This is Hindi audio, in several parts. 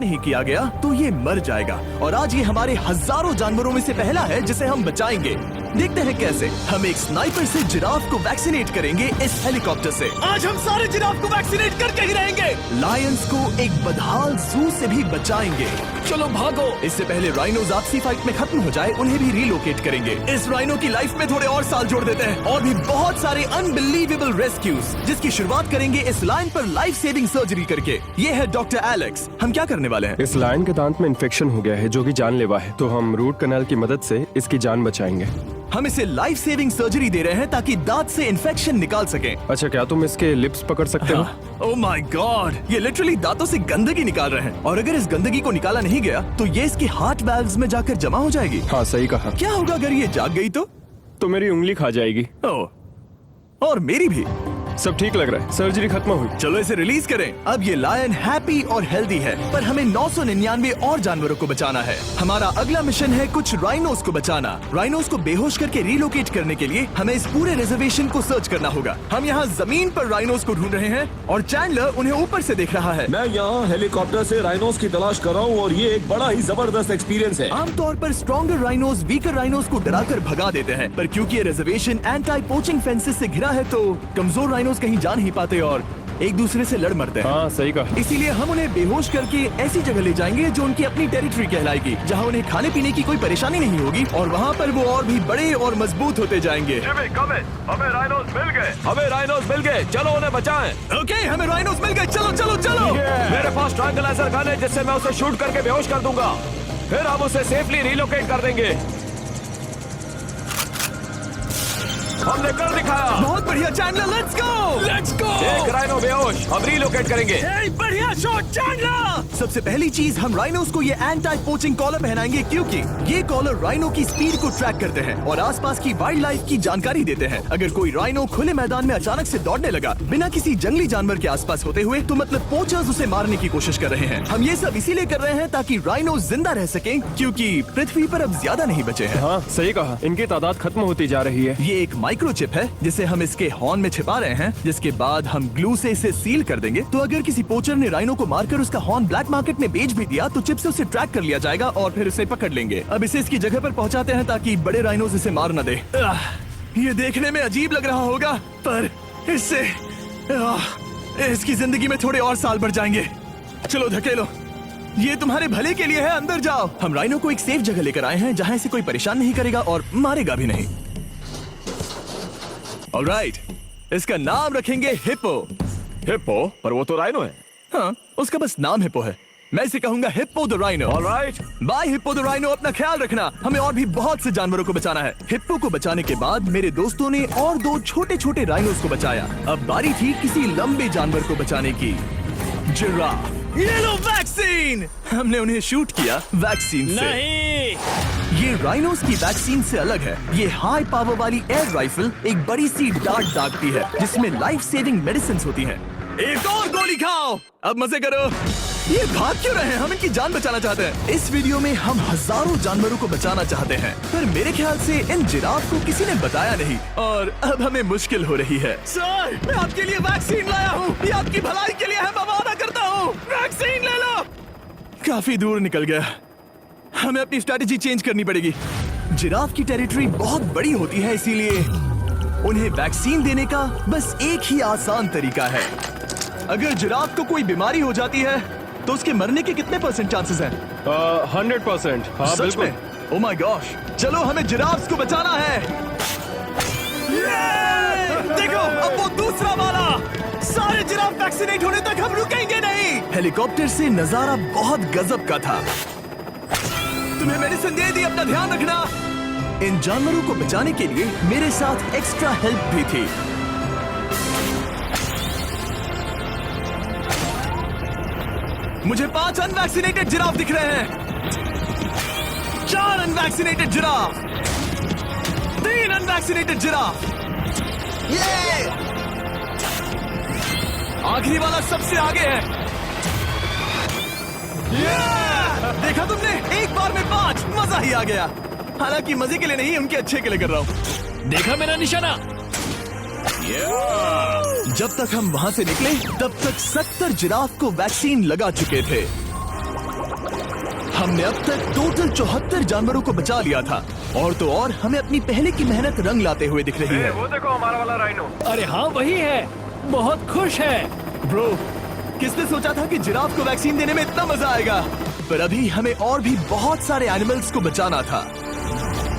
नहीं किया गया तो ये मर जाएगा। और आज ये हमारे हजारों जानवरों में से पहला है जिसे हम बचाएंगे। देखते हैं कैसे। हम एक स्नाइपर से जिराफ को वैक्सीनेट करेंगे इस हेलीकॉप्टर से। आज हम सारे जिराफ को वैक्सीनेट करके ही रहेंगे। लायंस को एक बदहाल जू से भी बचाएंगे। चलो भागो। इससे पहले राइनोज आपसी फाइट में खत्म हो जाए, उन्हें भी रिलोकेट करेंगे। इस राइनो की लाइफ में थोड़े और साल जोड़ देते हैं और भी बहुत सारे अनबिलीवेबल रेस्क्यूज, जिसकी शुरुआत करेंगे इस लायन पर लाइफ सेविंग सर्जरी करके। ये है डॉक्टर एलेक्स। हम क्या करने वाले हैं? इस लायन के दांत में इन्फेक्शन हो गया है जो कि जानलेवा है, तो हम रूट कैनाल की मदद से इसकी जान बचाएंगे। हम इसे लाइफ सेविंग सर्जरी दे रहे हैं ताकि दांत से इन्फेक्शन निकाल सकें। अच्छा, क्या तुम इसके लिप्स पकड़ सकते हो? ओह माय गॉड, ये लिटरली दांतों से गंदगी निकाल रहे हैं। और अगर इस गंदगी को निकाला नहीं गया तो ये इसके हार्ट वाल्व्स में जाकर जमा हो जाएगी। हाँ, सही कहा। क्या होगा अगर ये जाग गई तो मेरी उंगली खा जाएगी। ओह, और मेरी भी। सब ठीक लग रहा है, सर्जरी खत्म हुई। चलो इसे रिलीज करें। अब ये लायन हैप्पी और हेल्दी है, पर हमें 999 और जानवरों को बचाना है। हमारा अगला मिशन है कुछ राइनोस को बचाना। राइनोस को बेहोश करके रिलोकेट करने के लिए हमें इस पूरे रिजर्वेशन को सर्च करना होगा। हम यहाँ जमीन पर राइनोस को ढूंढ रहे हैं और चैंडलर उन्हें ऊपर से देख रहा है। मैं यहाँ हेलीकॉप्टर से राइनोस की तलाश कर रहा हूँ और ये एक बड़ा ही जबरदस्त एक्सपीरियंस है। आमतौर पर स्ट्रॉन्गर राइनोस वीकर राइनोस को डराकर भगा देते हैं, पर क्योंकि ये रिजर्वेशन एंटी पोचिंग फेंसेस से घिरा है तो कमजोर राइनोस कहीं जा नहीं पाते और एक दूसरे से लड़ मरते हैं। हाँ, सही कहा। इसीलिए हम उन्हें बेहोश करके ऐसी जगह ले जाएंगे जो उनकी अपनी टेरिटरी कहलाएगी, जहाँ उन्हें खाने पीने की कोई परेशानी नहीं होगी और वहाँ पर वो और भी बड़े और मजबूत होते जाएंगे। हमें राइनोस मिल गए। हमें राइनोस मिल गए, चलो उन्हें बचाएं। ओके, हमें राइनोस मिल गए। चलो चलो चलो। मेरे पास ट्रैंकुलाइजर गन है जिससे मैं उसे शूट करके बेहोश कर दूंगा, फिर हम उसे सेफली रिलोकेट कर देंगे। हमने कर दिखाया। बहुत बढ़िया चैंडलर, लेट्स गो। एक राइनो बेहोश, हम रिलोकेट करेंगे। बढ़िया शॉट चैंडलर। सबसे पहली चीज, हम राइनोस को ये एंटी पोचिंग कॉलर पहनाएंगे क्योंकि ये कॉलर राइनो की स्पीड को ट्रैक करते हैं और आसपास की वाइल्ड लाइफ की जानकारी देते हैं। अगर कोई राइनो खुले मैदान में अचानक से दौड़ने लगा बिना किसी जंगली जानवर के आसपास होते हुए, तो मतलब पोचर्स उसे मारने की कोशिश कर रहे हैं। हम ये सब इसीलिए कर रहे हैं ताकि राइनो जिंदा रह सके, क्योंकि पृथ्वी पर अब ज्यादा नहीं बचे हैं। हाँ, सही कहा। इनकी तादाद खत्म होती जा रही है। ये एक माइक्रोचिप है जिसे हम इसके हॉर्न में छिपा रहे हैं, जिसके बाद हम ग्लू से इसे सील कर देंगे। तो अगर किसी पोचर ने राइनो को मारकर उसका हॉर्न ब्लैक मार्केट में बेच भी दिया तो चिप से उसे ट्रैक कर लिया जाएगा और फिर उसे पकड़ लेंगे। अब इसे इसकी जगह पर पहुंचाते हैं ताकि बड़े राइनोस इसे मार न दे। ये देखने में अजीब लग रहा होगा, पर इससे इसकी जिंदगी में थोड़े और साल बढ़ जाएंगे। चलो धकेलो, ये तुम्हारे भले के लिए है। अंदर जाओ। हम राइनो को एक सेफ जगह लेकर आए हैं जहाँ इसे कोई परेशान नहीं करेगा और मारेगा भी नहीं। ऑलराइट, इसका नाम रखेंगे हिप्पो। हिप्पो? पर वो तो राइनो है। हाँ, उसका बस नाम हिप्पो है। मैं इसे कहूंगा hippo the rhino. Alright, bye hippo the rhino. अपना ख्याल रखना, हमें और भी बहुत से जानवरों को बचाना है। हिप्पो को बचाने के बाद मेरे दोस्तों ने और 2 छोटे छोटे राइनोस को बचाया। अब बारी थी किसी लंबे जानवर को बचाने की। जिराफ। ये लो वैक्सीन। हमने उन्हें शूट किया वैक्सीन से। नहीं, ये राइनोस की वैक्सीन से अलग है। ये हाई पावर वाली एयर राइफल एक बड़ी सी डार्ट दागती है जिसमें लाइफ सेविंग मेडिसिन होती हैं। एक और गोली खाओ, अब मजे करो। ये भाग क्यों रहे हैं? हम इनकी जान बचाना चाहते हैं। इस वीडियो में हम हजारों जानवरों को बचाना चाहते हैं, पर मेरे ख्याल से इन जिराफ को किसी ने बताया नहीं और अब हमें मुश्किल हो रही है। सर, मैं आपके लिए वैक्सीन लाया हूँ। ये आपकी भलाई के लिए है, मैं वादा करता हूँ। वैक्सीन ले लो। काफी दूर निकल गया, हमें अपनी स्ट्रैटेजी चेंज करनी पड़ेगी। जिराफ की टेरिटरी बहुत बड़ी होती है, इसीलिए उन्हें वैक्सीन देने का बस एक ही आसान तरीका है। अगर जिराफ को कोई बीमारी हो जाती है तो उसके मरने के कितने % चांसेस हैं? 100%। हाँ, सच बिल्कुल। में? ओह माय गॉश, चलो हमें जिराफ्स को बचाना है। देखो, अब वो दूसरा वाला। सारे जिराफ वैक्सीनेट होने तक हम रुकेंगे नहीं। हेलीकॉप्टर से नजारा बहुत गजब का था। तुम्हें मेडिसिन दे दी, अपना ध्यान रखना। इन जानवरों को बचाने के लिए मेरे साथ एक्स्ट्रा हेल्प भी थी। मुझे 5 अनवैक्सीनेटेड जिराफ दिख रहे हैं। 4 अनवैक्सीनेटेड जिराफ, 3 अनवैक्सीनेटेड जिराफ। आखिरी वाला सबसे आगे है। देखा तुमने, एक बार में 5। मजा ही आ गया। हालांकि मजे के लिए नहीं, उनके अच्छे के लिए कर रहा हूँ। देखा मेरा निशाना? जब तक हम वहाँ से निकले तब तक 70 जिराफ को वैक्सीन लगा चुके थे। हमने अब तक टोटल 74 जानवरों को बचा लिया था, और तो और हमें अपनी पहले की मेहनत रंग लाते हुए दिख रही है। वो देखो हमारा वाला राइनो। अरे हाँ वही है, बहुत खुश है। ब्रो, किसने सोचा था कि जिराफ को वैक्सीन देने में इतना मजा आएगा? पर अभी हमें और भी बहुत सारे एनिमल्स को बचाना था,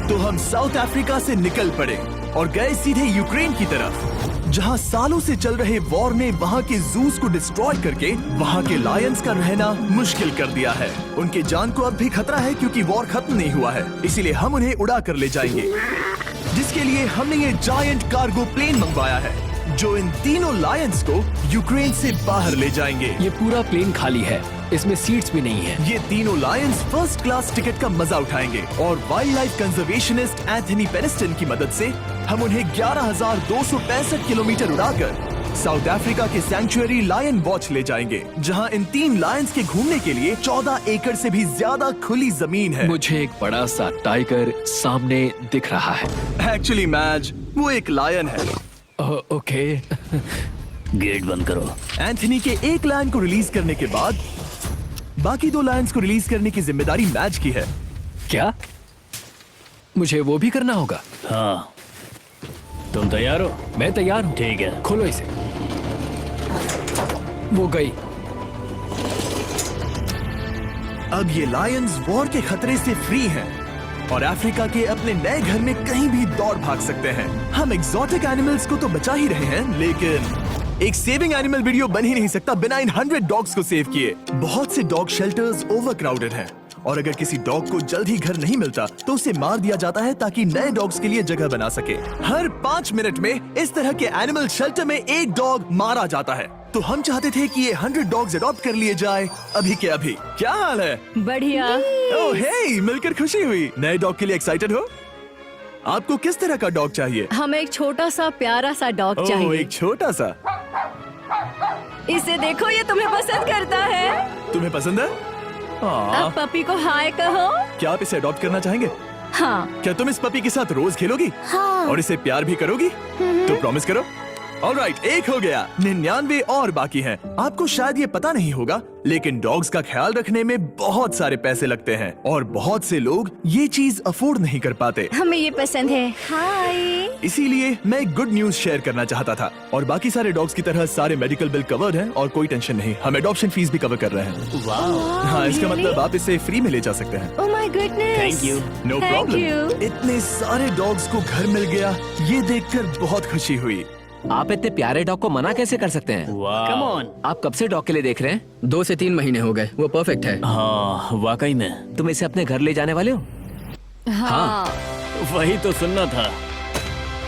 तो हम साउथ अफ्रीका से निकल पड़े और गए सीधे यूक्रेन की तरफ, जहां सालों से चल रहे वॉर ने वहां के जूस को डिस्ट्रॉय करके वहां के लायंस का रहना मुश्किल कर दिया है। उनके जान को अब भी खतरा है क्योंकि वॉर खत्म नहीं हुआ है, इसीलिए हम उन्हें उड़ा कर ले जाएंगे, जिसके लिए हमने ये जायंट कार्गो प्लेन मंगवाया है जो इन तीनों लायंस को यूक्रेन से बाहर ले जाएंगे। ये पूरा प्लेन खाली है, इसमेमें सीट्स भी नहीं है। ये तीनों लायंस फर्स्ट क्लास टिकट का मजा उठाएंगे और वाइल्ड लाइफ कंजर्वेशनिस्ट एंथनी पेनिस्टन की मदद से हम उन्हें 11,265 किलोमीटर उड़ाकर साउथ अफ्रीका के सैंक्चुअरी लायन वॉच ले जाएंगे, जहां इन 3 लायंस के घूमने के लिए 14 एकड़ से भी ज्यादा खुली जमीन है। मुझे एक बड़ा सा टाइगर सामने दिख रहा है। एक्चुअली मैच, वो एक लायन है। ओके। गेट बंद करो। एंथनी के एक लायन को रिलीज करने के बाद बाकी 2 लायंस को रिलीज करने की जिम्मेदारी मैच की है। क्या मुझे वो भी करना होगा? हाँ, तुम तैयार हो? मैं तैयार हूँ। ठीक है। खोलो इसे। वो गई। अब ये लायंस वॉर के खतरे से फ्री हैं और अफ्रीका के अपने नए घर में कहीं भी दौड़ भाग सकते हैं। हम एक्सोटिक एनिमल्स को तो बचा ही रहे हैं, लेकिन एक सेविंग एनिमल वीडियो बन ही नहीं सकता बिना इन 100 डॉग्स को सेव किए। बहुत से डॉग शेल्टर्स ओवरक्राउडेड हैं और अगर किसी डॉग को जल्द ही घर नहीं मिलता तो उसे मार दिया जाता है ताकि नए डॉग्स के लिए जगह बना सके। हर 5 मिनट में इस तरह के एनिमल शेल्टर में एक डॉग मारा जाता है, तो हम चाहते थे कि ये 100 डॉग्स अडॉप्ट कर लिए जाए अभी के अभी। क्या हाल है? बढ़िया। ओह हे, मिलकर खुशी हुई। नए डॉग के लिए एक्साइटेड हो? आपको किस तरह का डॉग चाहिए? हमें एक छोटा सा प्यारा सा डॉग ओह, चाहिए। एक छोटा सा। इसे देखो, ये तुम्हें पसंद करता है। तुम्हें पसंद है? अब पपी को हाय कहो। क्या आप इसे अडॉप्ट करना चाहेंगे? हाँ। क्या तुम इस पपी के साथ रोज खेलोगी? हाँ। और इसे प्यार भी करोगी? तो प्रॉमिस करो। ऑलराइट, एक हो गया। 99 और बाकी हैं। आपको शायद ये पता नहीं होगा, लेकिन डॉग्स का ख्याल रखने में बहुत सारे पैसे लगते हैं और बहुत से लोग ये चीज अफोर्ड नहीं कर पाते। हमें ये पसंद है। हाय। इसीलिए मैं एक गुड न्यूज शेयर करना चाहता था। और बाकी सारे डॉग्स की तरह सारे मेडिकल बिल कवर्ड हैं और कोई टेंशन नहीं। हम एडॉप्शन फीस भी कवर कर रहे हैं। हाँ, इसका मतलब आप इसे फ्री में ले जा सकते हैं। Oh my goodness. Thank you. No Thank problem. you. इतने सारे डॉग्स को घर मिल गया, ये देखकर बहुत खुशी हुई। आप इतने प्यारे डॉग को मना कैसे कर सकते हैं? Come on. आप कब से डॉग के लिए देख रहे हैं? 2 से 3 महीने हो गए, वो परफेक्ट है। हाँ, वाकई में। तुम इसे अपने घर ले जाने वाले हो? हाँ। वही तो सुनना था।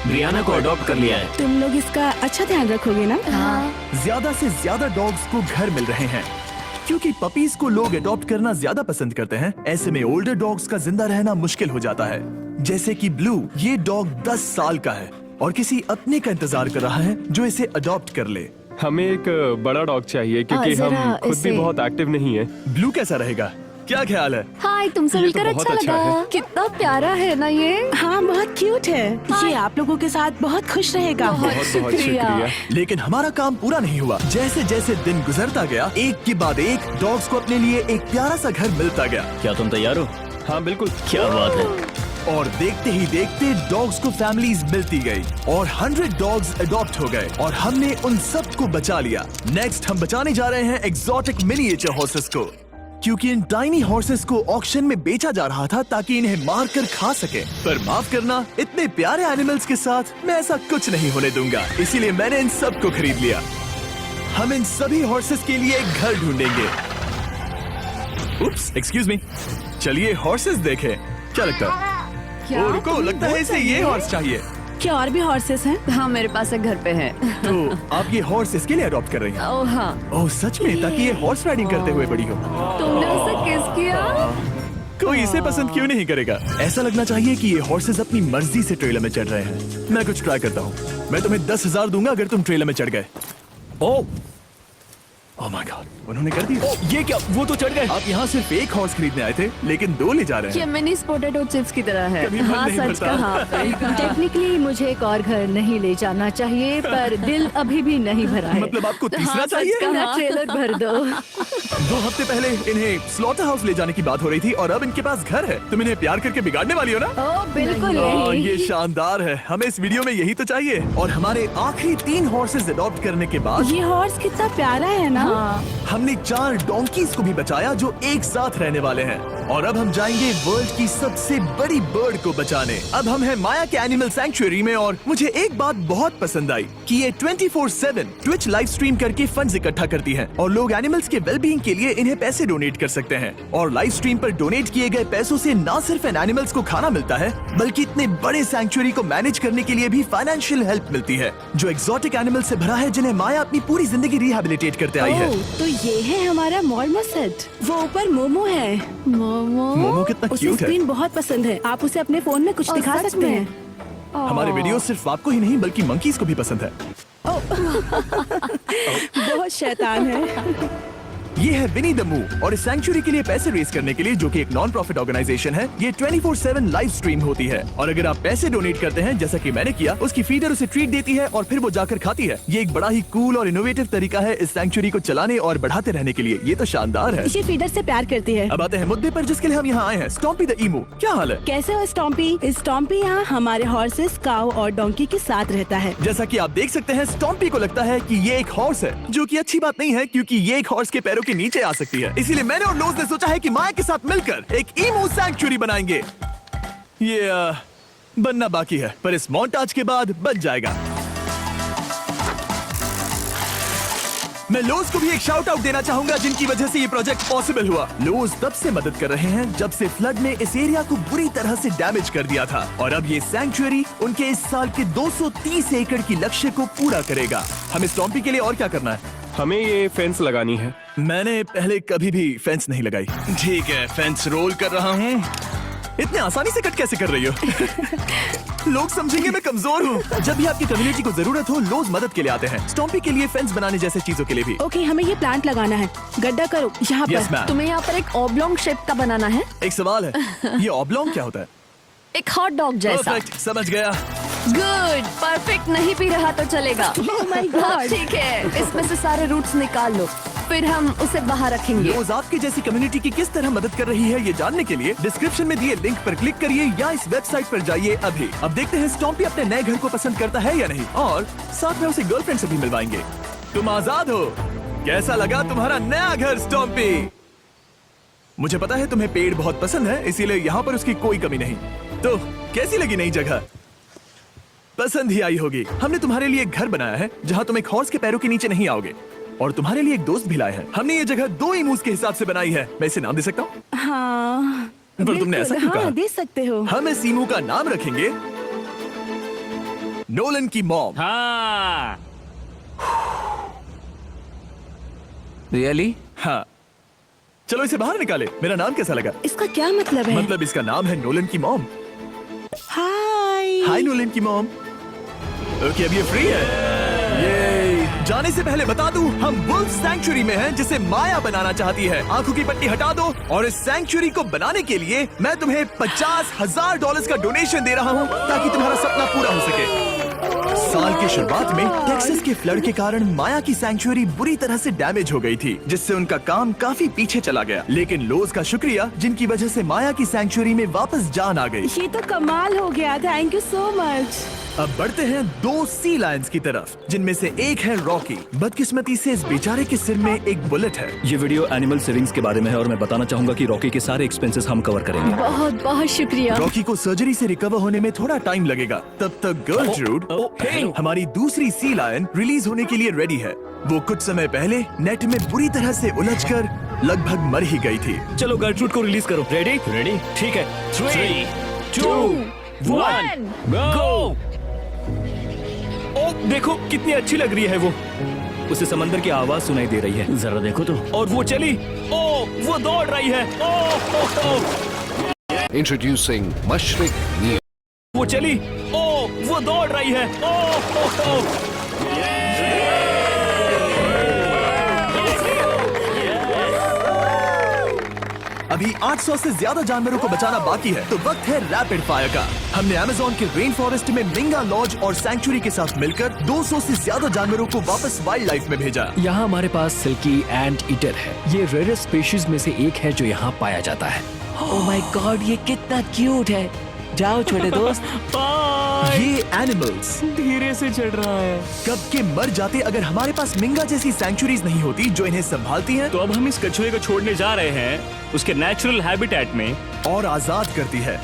ब्रियाना को अडॉप्ट कर लिया है। तुम लोग इसका अच्छा ध्यान रखोगे ना? हाँ। ज्यादा से ज्यादा डॉग्स को घर मिल रहे हैं क्योंकि पपीज को लोग अडॉप्ट करना ज्यादा पसंद करते हैं। ऐसे में ओल्डर डॉग्स का जिंदा रहना मुश्किल हो जाता है। जैसे कि ब्लू, ये डॉग 10 साल का है और किसी अपने का इंतजार कर रहा है जो इसे अडॉप्ट कर ले। हमें एक बड़ा डॉग चाहिए क्योंकि जरा हम खुद इसे- भी बहुत एक्टिव नहीं है। ब्लू कैसा रहेगा? क्या ख्याल है? हाय, तुमसे ये तो मिलकर बहुत अच्छा अच्छा लगा। है। कितना प्यारा है ना ये। हाँ, बहुत क्यूट है। ये आप लोगों के साथ बहुत खुश रहेगा। बहुत बहुत शुक्रिया। लेकिन हमारा काम पूरा नहीं हुआ। जैसे जैसे दिन गुजरता गया, एक के बाद एक डॉग्स को अपने लिए एक प्यारा सा घर मिलता गया। क्या तुम तैयार हो? हाँ बिल्कुल। क्या बात है। और देखते ही देखते डॉग्स को फैमिलीज मिलती गई और 100 डॉग्स अडॉप्ट हो गए और हमने उन सब को बचा लिया। नेक्स्ट हम बचाने जा रहे हैं एक्सोटिक मिनिएचर हॉर्सेस को, क्योंकि इन टाइनी हॉर्सेस को ऑक्शन में बेचा जा रहा था ताकि इन्हें मार कर खा सके। पर माफ करना, इतने प्यारे एनिमल्स के साथ मैं ऐसा कुछ नहीं होने दूंगा, इसीलिए मैंने इन सब को खरीद लिया। हम इन सभी हॉर्सेस के लिए एक घर ढूंढेंगे। उप्स, एक्सक्यूज मी। चलिए हॉर्सेस देखें। क्या लगता है? क्या? ओ, रुको, लगता है इसे ये हॉर्स चाहिए। क्या और भी हॉर्सेस हैं? हाँ, मेरे पास एक घर पे है। तो आप ये हॉर्स इसके लिए अडॉप्ट कर रही हैं? ओह हाँ। ओह सच में? ताकि ये हॉर्स राइडिंग करते हुए बड़ी हो। तुमने उसे किस किया? कोई इसे पसंद क्यों नहीं करेगा? ऐसा लगना चाहिए कि ये हॉर्सेस अपनी मर्जी से ट्रेलर में चढ़ रहे हैं। मैं कुछ ट्राई करता हूँ। मैं तुम्हें 10,000 दूंगा अगर तुम ट्रेलर में चढ़ गए। ओ, ओह माय गॉड, उन्होंने कर दिया। ये क्या, वो तो चढ़ गए। आप यहाँ सिर्फ एक हॉर्स खरीदने आए थे, लेकिन 2 ले जा रहे ये हैं। मिनी पोटैटो चिप्स की तरह है। कभी मन हाँ, नहीं सच भरता। कहा आपने। टेक्निकली मुझे एक और घर नहीं ले जाना चाहिए, पर दिल अभी भी नहीं भरा है। मतलब आपको तीसरा हाँ, सच चाहिए? कहा, ट्रेलर भर दो। 2 हफ्ते पहले इन्हें स्लॉटर हाउस ले जाने की बात हो रही थी और अब इनके पास घर है। तुम इन्हें प्यार करके बिगाड़ने वाली हो ना? ओह बिल्कुल ओह, नहीं। ये शानदार है। हमें इस वीडियो में यही तो चाहिए। और हमारे आखिरी 3 हॉर्सेस अडॉप्ट करने के बाद ये हॉर्स कितना प्यारा है ना। हाँ, हमने 4 डोंकीज को भी बचाया जो एक साथ रहने वाले हैं। और अब हम जाएंगे वर्ल्ड की सबसे बड़ी बर्ड को बचाने। अब हम हैं माया के एनिमल सैंक्चुअरी में और मुझे एक बात बहुत पसंद आई कि ये 24/7 ट्विच लाइव स्ट्रीम करके फंड्स इकट्ठा करती है और लोग एनिमल्स के वेलबींग के लिए इन्हें पैसे डोनेट कर सकते हैं। और लाइव स्ट्रीम पर डोनेट किए गए पैसों से न सिर्फ इन एनिमल्स को खाना मिलता है, बल्कि इतने बड़े सैंक्चुअरी को मैनेज करने के लिए भी फाइनेंशियल हेल्प मिलती है, जो एक्सोटिक एनिमल से भरा है जिन्हें माया अपनी पूरी जिंदगी रिहैबिलिटेट करते आई है। ओह, तो ये है हमारा मॉर्मो सेट। वो ऊपर मोमो है। मोमो कितना उसे क्यूट है। स्क्रीन बहुत पसंद है। आप उसे अपने फोन में कुछ ओह, दिखा सच सकते में? हैं। हमारे वीडियो सिर्फ आपको ही नहीं बल्कि मंकीज को भी पसंद है। बहुत शैतान है। ये है विनी द मूव और इस सैंक्चुअरी के लिए पैसे रेज करने के लिए, जो कि एक नॉन प्रॉफिट ऑर्गेनाइजेशन है, ये 24/7 लाइव स्ट्रीम होती है। और अगर आप पैसे डोनेट करते हैं, जैसा कि मैंने किया, उसकी फीडर उसे ट्रीट देती है और फिर वो जाकर खाती है। ये एक बड़ा ही कूल और इनोवेटिव तरीका है इस सैंक्चुअरी को चलाने और बढ़ाते रहने के लिए। ये तो शानदार है। ये फीडर से प्यार करती है। अब आते हैं मुद्दे पर जिसके लिए हम यहाँ आए हैं, स्टॉम्पी द ईमू। क्या हाल है? कैसे हो स्टॉम्पी? स्टॉम्पी यहाँ हमारे हॉर्सेस, काऊ और डोंकी के साथ रहता है। जैसा कि आप देख सकते हैं, स्टॉम्पी को लगता है कि ये एक हॉर्स है, जो कि अच्छी बात नहीं है क्योंकि ये एक हॉर्स के पैरों के नीचे आ सकती है। इसीलिए मैंने और लोज ने सोचा है कि माया के साथ मिलकर एक ईमू सैंक्चुअरी बनाएंगे। ये बनना बाकी है, पर इस मोंटाज के बाद बन जाएगा। मैं लोज को भी एक शाउट आउट देना चाहूंगा, जिनकी वजह से ये प्रोजेक्ट पॉसिबल हुआ। लोज तब से मदद कर रहे हैं जब से फ्लड ने इस एरिया को बुरी तरह से डैमेज कर दिया था, और अब ये सैंक्चुअरी उनके इस साल के 230 एकड़ की लक्ष्य को पूरा करेगा। हमें स्टॉम्पी के लिए और क्या करना है? हमें ये फेंस लगानी है। मैंने पहले कभी भी फेंस नहीं लगाई। ठीक है, फेंस रोल कर रहा हूँ। इतने आसानी से कट कैसे कर रही हो? लोग समझेंगे मैं कमजोर हूँ। जब भी आपकी कम्युनिटी को जरूरत हो, लोग मदद के लिए आते हैं। स्टॉम्पी के लिए फेंस बनाने जैसे चीजों के लिए भी। ओके, हमें ये प्लांट लगाना है। गड्ढा करो यहाँ यस पर। मैम। तुम्हें यहाँ पर एक ऑब्लोंग शेप का बनाना है, एक सवाल है, ये ऑब्लोंग क्या होता है? एक हॉट डॉग जैसा। परफेक्ट, समझ गया। गुड, परफेक्ट नहीं पी रहा तो चलेगा। Oh my God. ठीक है, इसमें से सारे रूट्स निकाल लो, फिर हम उसे बाहर रखेंगे। लोज आपकी जैसी कम्युनिटी की किस तरह मदद कर रही है, ये जानने के लिए डिस्क्रिप्शन में दिए लिंक पर क्लिक करिए या इस वेबसाइट पर जाइए अभी। अब देखते हैं स्टॉम्पी अपने नए घर को पसंद करता है या नहीं, और साथ में उसे गर्लफ्रेंड से भी मिलवाएंगे। तुम आजाद हो। कैसा लगा तुम्हारा नया घर स्टॉम्पी? मुझे पता है तुम्हें पेड़ बहुत पसंद है, इसीलिए यहाँ पर उसकी कोई कमी नहीं। तो कैसी लगी नई जगह? पसंद ही आई होगी। हमने तुम्हारे लिए एक घर बनाया है जहाँ तुम एक हॉर्स के पैरों के नीचे नहीं आओगे, और तुम्हारे लिए एक दोस्त भी लाए हैं। हमने ये जगह 2 इमूस के हिसाब से बनाई है। मैं इसे नाम दे सकता हूँ? हाँ, पर तुमने ऐसा क्यों हाँ, कहा? दे सकते हो। हम इस इमू का नाम रखेंगे नोलन की मॉम। हाँ, रियली? हाँ, चलो इसे बाहर निकाले। मेरा नाम कैसा लगा? इसका क्या मतलब है? मतलब इसका नाम है नोलन की मॉम। हाय। हाय नोलन की मॉम। ओके, अब ये फ्री है। ये जाने से पहले बता दूं, हम वुल्फ सैंक्चुअरी में हैं, जिसे माया बनाना चाहती है। आंखों की पट्टी हटा दो, और इस सैंक्चुअरी को बनाने के लिए मैं तुम्हें $50,000 का डोनेशन दे रहा हूं, ताकि तुम्हारा सपना पूरा हो सके। साल की शुरुआत में टेक्सास के फ्लड के कारण माया की सैंक्चुअरी बुरी तरह से डैमेज हो गई थी, जिससे उनका काम काफी पीछे चला गया। लेकिन लोज का शुक्रिया, जिनकी वजह से माया की सैंक्चुअरी में वापस जान आ गई। ये तो कमाल हो गया। Thank you so much. अब बढ़ते हैं 2 सी लायंस की तरफ, जिनमें से एक है रॉकी। बदकिस्मती से इस बेचारे के सिर में एक बुलेट है। ये वीडियो एनिमल सेविंग्स के बारे में है, और मैं बताना चाहूंगा कि रॉकी के सारे एक्सपेंसेस हम कवर करेंगे। बहुत बहुत शुक्रिया। रॉकी को सर्जरी से रिकवर होने में थोड़ा टाइम लगेगा। तब तक गर्लट्रूड, हमारी दूसरी सी लायन, रिलीज होने के लिए रेडी है। वो कुछ समय पहले नेट में बुरी तरह से उलझकर लगभग मर ही गई थी। चलो गर्ट्रूड को रिलीज करो। रेडी? रेडी? ठीक है। 3, 2, 1, गो! ओ, देखो कितनी अच्छी लग रही है वो। उसे समंदर की आवाज सुनाई दे रही है। जरा देखो तो। और वो चली। ओ, वो दौड़ रही है। ओ, Introducing Mashrik Neo. वो चली। ओ, वो दौड़ रही है। ओ, अभी 800 से ज्यादा जानवरों को बचाना बाकी है, तो वक्त है रैपिड फायर का। हमने अमेज़न के रेन फॉरेस्ट में मिंगा लॉज और सैंक्चुरी के साथ मिलकर 200 से ज्यादा जानवरों को वापस वाइल्ड लाइफ में भेजा। यहाँ हमारे पास सिल्की एंट ईटर है। ये रेयरेस्ट स्पीशीज में से एक है जो यहाँ पाया जाता है। ओह माय गॉड, ये कितना क्यूट है। जाओ छोटे दोस्त। ये एनिमल्स धीरे से चढ़ रहा है। कब के मर जाते अगर हमारे पास मिंगा जैसी सैंक्चुरीज नहीं होती जो इन्हें संभालती हैं तो अब हम इस कछुए को छोड़ने जा रहे हैं उसके नेचुरल हैबिटेट में और आजाद करती है।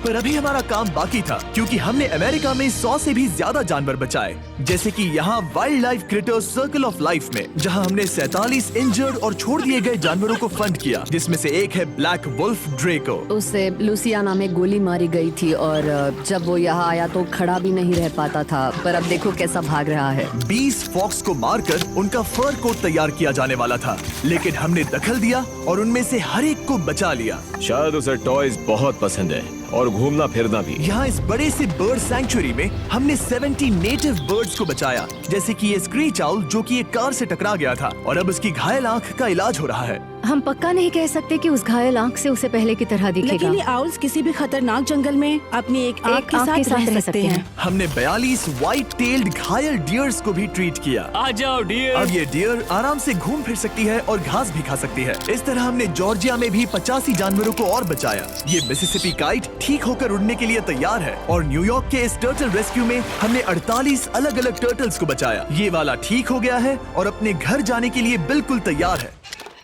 पर अभी हमारा काम बाकी था, क्योंकि हमने अमेरिका में 100 से भी ज्यादा जानवर बचाए, जैसे कि यहाँ wild life creators circle of life में, जहाँ हमने 47 इंजर्ड और छोड़ दिए गए जानवरों को फंड किया, जिसमें से एक है ब्लैक वुल्फ ड्रेको। उसे लुसियाना में गोली मारी गई थी और जब वो यहाँ आया तो खड़ा भी नहीं रह पाता था, पर अब देखो कैसा भाग रहा है। 20 फॉक्स को मारकर उनका फर कोट तैयार किया जाने वाला था, लेकिन हमने दखल दिया और उनमें से हर एक को बचा लिया। शायद उसे टॉयज बहुत पसंद है और घूमना फिरना भी। यहाँ इस बड़े से बर्ड सैंक्चुरी में हमने 70 नेटिव बर्ड्स को बचाया, जैसे कि ये स्क्रीच आउल जो कि एक कार से टकरा गया था और अब उसकी घायल आंख का इलाज हो रहा है। हम पक्का नहीं कह सकते कि उस घायल आंख से उसे पहले की तरह दिखेगा। लेकिन ये आउल्स किसी भी खतरनाक जंगल में अपनी एक आंख के साथ रह सकते हैं। हमने 42 व्हाइट टेल्ड घायल डियर्स को भी ट्रीट किया। आ जाओ डियर। अब ये डियर आराम से घूम फिर सकती है और घास भी खा सकती है। इस तरह हमने जॉर्जिया में भी 85 जानवरों को और बचाया। ये मिसिसिपी काइट ठीक होकर उड़ने के लिए तैयार है और न्यूयॉर्क के इस टर्टल रेस्क्यू में हमने 48 अलग अलग टर्टल्स को बचाया। ये वाला ठीक हो गया है और अपने घर जाने के लिए बिल्कुल तैयार है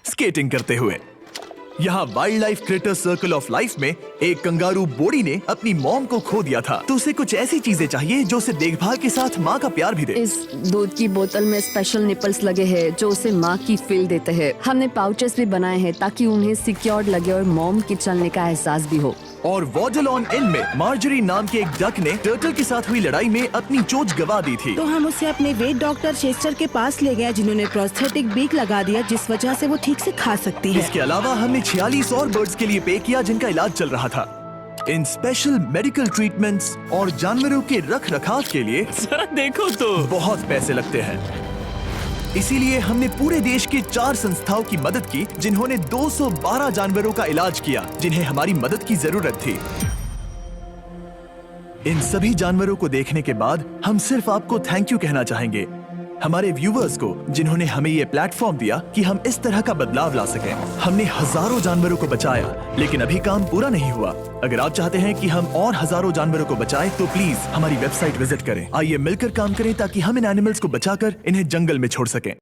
स्केटिंग करते हुए। यहाँ wild life creator circle of life में एक कंगारू बोडी ने अपनी मॉम को खो दिया था, तो उसे कुछ ऐसी चीजें चाहिए जो उसे देखभाल के साथ माँ का प्यार भी दे। इस दूध की बोतल में स्पेशल निपल्स लगे हैं जो उसे माँ की फील देते हैं। हमने पाउचेस भी बनाए हैं ताकि उन्हें सिक्योर्ड लगे और मॉम के चलने का एहसास भी हो। और वॉडलॉन इन में मार्जरी नाम के एक डक ने टर्टल के साथ हुई लड़ाई में अपनी चोंच गवा दी थी, तो हम उसे अपने वेट डॉक्टर चेस्टर के पास ले गए, जिन्होंने प्रोस्थेटिक बीक लगा दिया, जिस वजह से वो ठीक से खा सकती है। इसके अलावा हमने 46 और बर्ड्स के लिए पे किया जिनका इलाज चल रहा था। इन स्पेशल मेडिकल ट्रीटमेंट्स और जानवरों के रख रखाव के लिए जरा देखो तो बहुत पैसे लगते हैं। इसीलिए हमने पूरे देश के 4 संस्थाओं की मदद की जिन्होंने 212 जानवरों का इलाज किया जिन्हें हमारी मदद की जरूरत थी। इन सभी जानवरों को देखने के बाद हम सिर्फ आपको थैंक यू कहना चाहेंगे, हमारे व्यूवर्स को जिन्होंने हमें ये प्लेटफॉर्म दिया कि हम इस तरह का बदलाव ला सकें। हमने हजारों जानवरों को बचाया, लेकिन अभी काम पूरा नहीं हुआ। अगर आप चाहते हैं कि हम और हजारों जानवरों को बचाएं, तो प्लीज हमारी वेबसाइट विजिट करें। आइए मिलकर काम करें ताकि हम इन एनिमल्स को बचाकर इन्हें जंगल में छोड़ सकें।